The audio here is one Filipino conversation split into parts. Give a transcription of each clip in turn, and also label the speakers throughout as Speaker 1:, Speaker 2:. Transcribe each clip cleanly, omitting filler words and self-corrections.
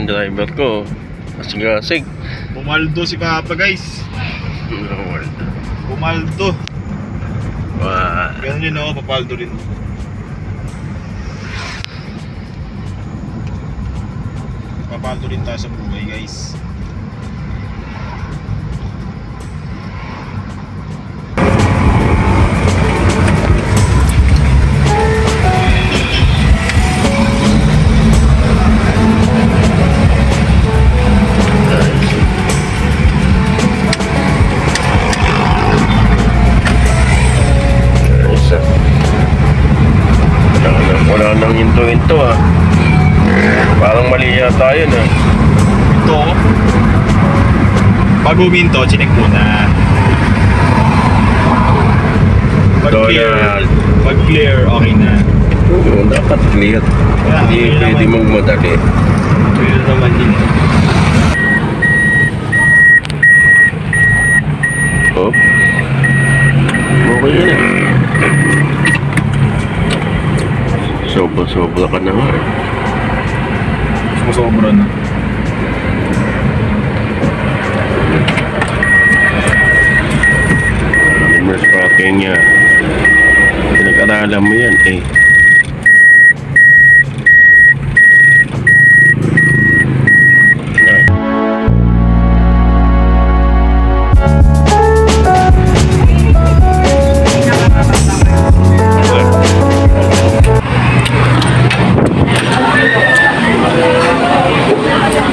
Speaker 1: Yung driver ko, asig-asig.
Speaker 2: Pumaldo si Papa, guys. Pumaldo.
Speaker 1: Wow.
Speaker 2: Ganun yun ako, papaldo rin. Papaldo rin tayo sa buhay, guys.
Speaker 1: Wala nang hinto-hinto ah. Parang mali yata yun ah.
Speaker 2: Ito, pag huminto, chinek muna. Pag clear, okay na.
Speaker 1: Oo, dapat clear. Hindi pwede mong madali.
Speaker 2: Clear naman yun.
Speaker 1: Oh. Okay yun eh. Sobra ka na nga eh.
Speaker 2: Sumasobra na.
Speaker 1: Mas packing niya. Pinag-aralan mo yan eh.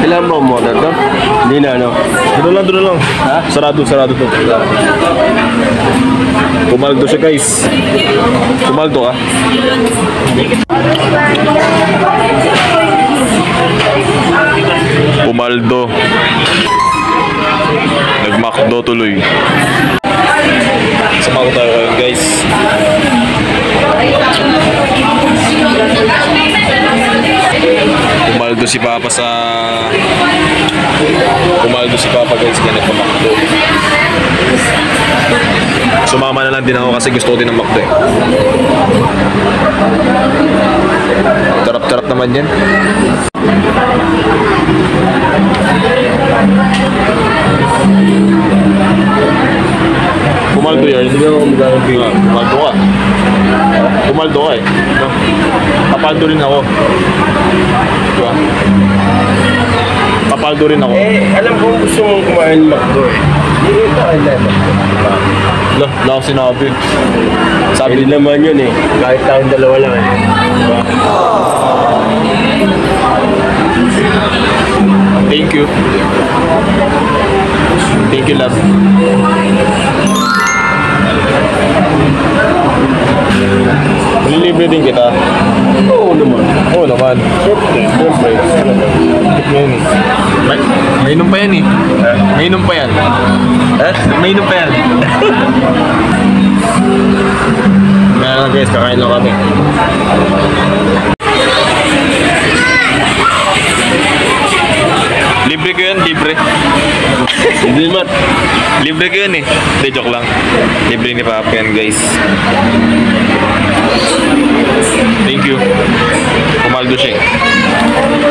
Speaker 1: Ilan mo mo na to? Hindi na ano?
Speaker 2: Doon lang.
Speaker 1: Ha?
Speaker 2: Sarado to. Pumaldo siya, guys. Pumaldo ka. Pumaldo. Nagmakdo tuloy. Sama ko tayo ngayon, guys. Pumaldo si Papa guys, kaya nagpamakdo. Sumama na lang din ako kasi gusto ko din ng makdo eh. Tarap-tarap naman yan. Pumaldo yan. Pumaldo ka. Pumaldo ka eh. Papaldo rin ako. Diba? Papaldo rin ako.
Speaker 1: Eh, alam ko gusto mong kumain ng McDo eh. Hindi ito kailan.
Speaker 2: Wala ako sinabi.
Speaker 1: Sabi naman yun eh. Kahit tayong dalawa lang eh. Diba?
Speaker 2: Thank you. Thank you, love. Malilibre din kita.
Speaker 1: Oo naman.
Speaker 2: Oo naman.
Speaker 1: Siyempre.
Speaker 2: Yan eh. Mainom pa yan eh. Mainom pa yan. Mainom pa yan. Kaya guys, kakain lang kami. Libre ko yan, libre.
Speaker 1: Hindi naman.
Speaker 2: Libre ko yan eh. Hindi, joke lang. Libre ni Papa yan, guys. Thank you. Pumaldo siya.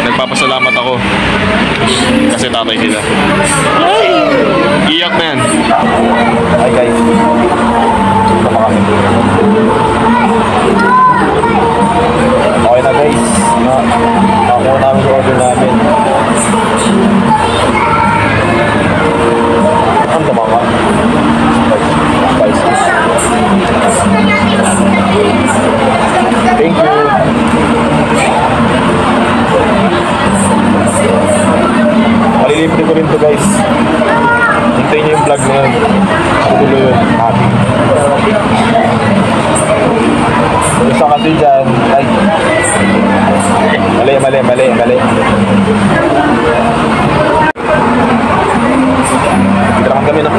Speaker 2: Nagpapasalamat ako. Kasi tatay nila. Iyak na yan. Hi guys. Okay na guys. Nakuha namin yung order namin. Ang tama ka. Thank you. Malilibre ko rin to guys. Hintayin niyo yung vlog na yun. Tuloy yun. Happy. Gusto kasi dyan. Ay. Mali. Pagkarakan kami na.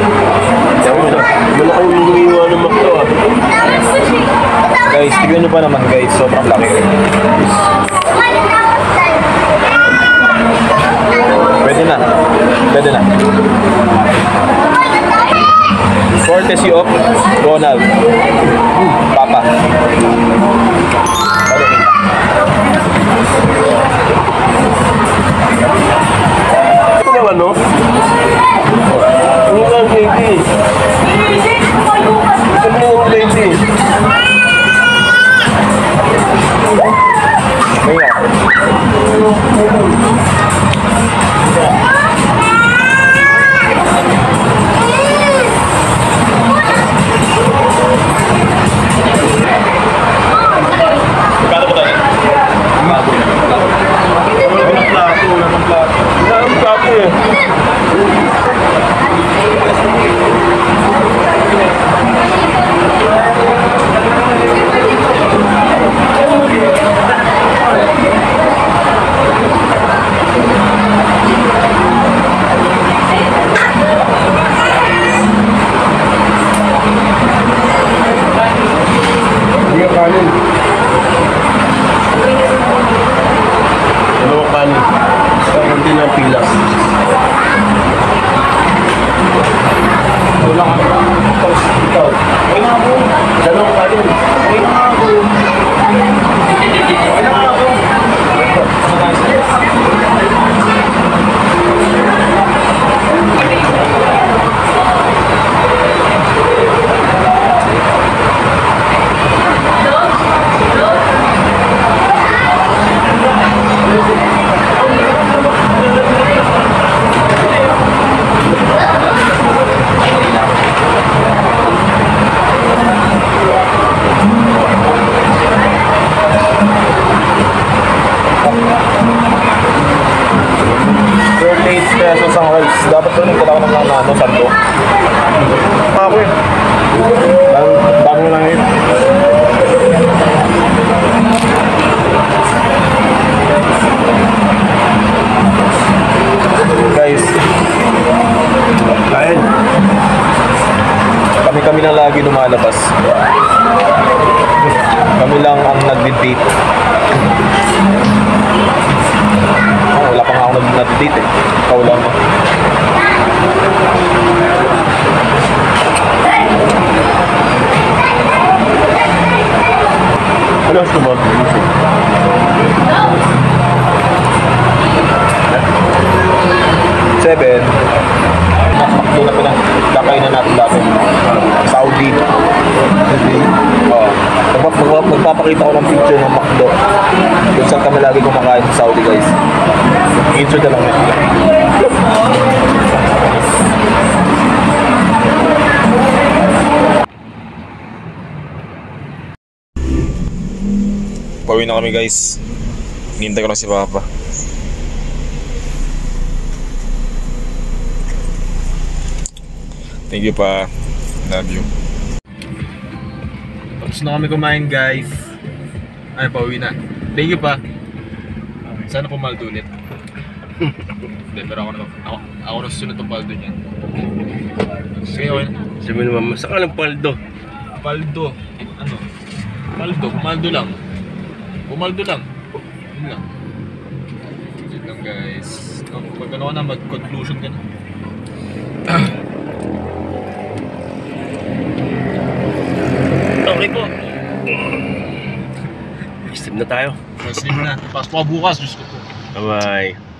Speaker 1: Wala kayong lumiwa ng McDo ah.
Speaker 2: Guys, tignan nyo pa naman guys. Sobrang laki. Pwede na. Courtesy of Ronald. Papa.
Speaker 1: kanin. Kunti ng pila.
Speaker 2: Wala ka na. Ikaw. Ay nga ako.
Speaker 1: Dalawang kanin.
Speaker 2: Ay nga ako. Ay nga ako. Pesos ang rice. Dapat doon yung kailangan ng ano, sando. Ako yun. Bago lang yun. Guys.
Speaker 1: Kain.
Speaker 2: Kami na lagi lumalabas. Kami lang ang nagdi-date. Wala pa nga ako nagdi-date eh. Ikaw lang.
Speaker 1: Ano gusto mo?
Speaker 2: Seven. Makdo na pinagkakainan natin dati. Saudi. Oo. Magpapakita ko ng picture ng McDo. Kung saan kami lagi kumakain sa Saudi, guys. Intro na lang yun. Pauwi na kami, guys. Hinihintay ko lang si Papa. Thank you, pa. Love you. Tapos na kami kumain, guys. Ay, pauwi na. Thank you, pa. Sana pumaldo ulit. Hindi, pero ako na susunod ng paldo niyan. Sige, okay.
Speaker 1: Sabi naman, masaka ng paldo.
Speaker 2: Paldo. Ano? Paldo. Pumaldo lang. Pumaldo lang. Yun lang. Yun lang, guys. Pag ano ka na, mag-conclusion ka na.
Speaker 1: Okay po. Steam na tayo.
Speaker 2: Sleep na. Pasok ka bukas, Diyos ko po.
Speaker 1: Bye-bye.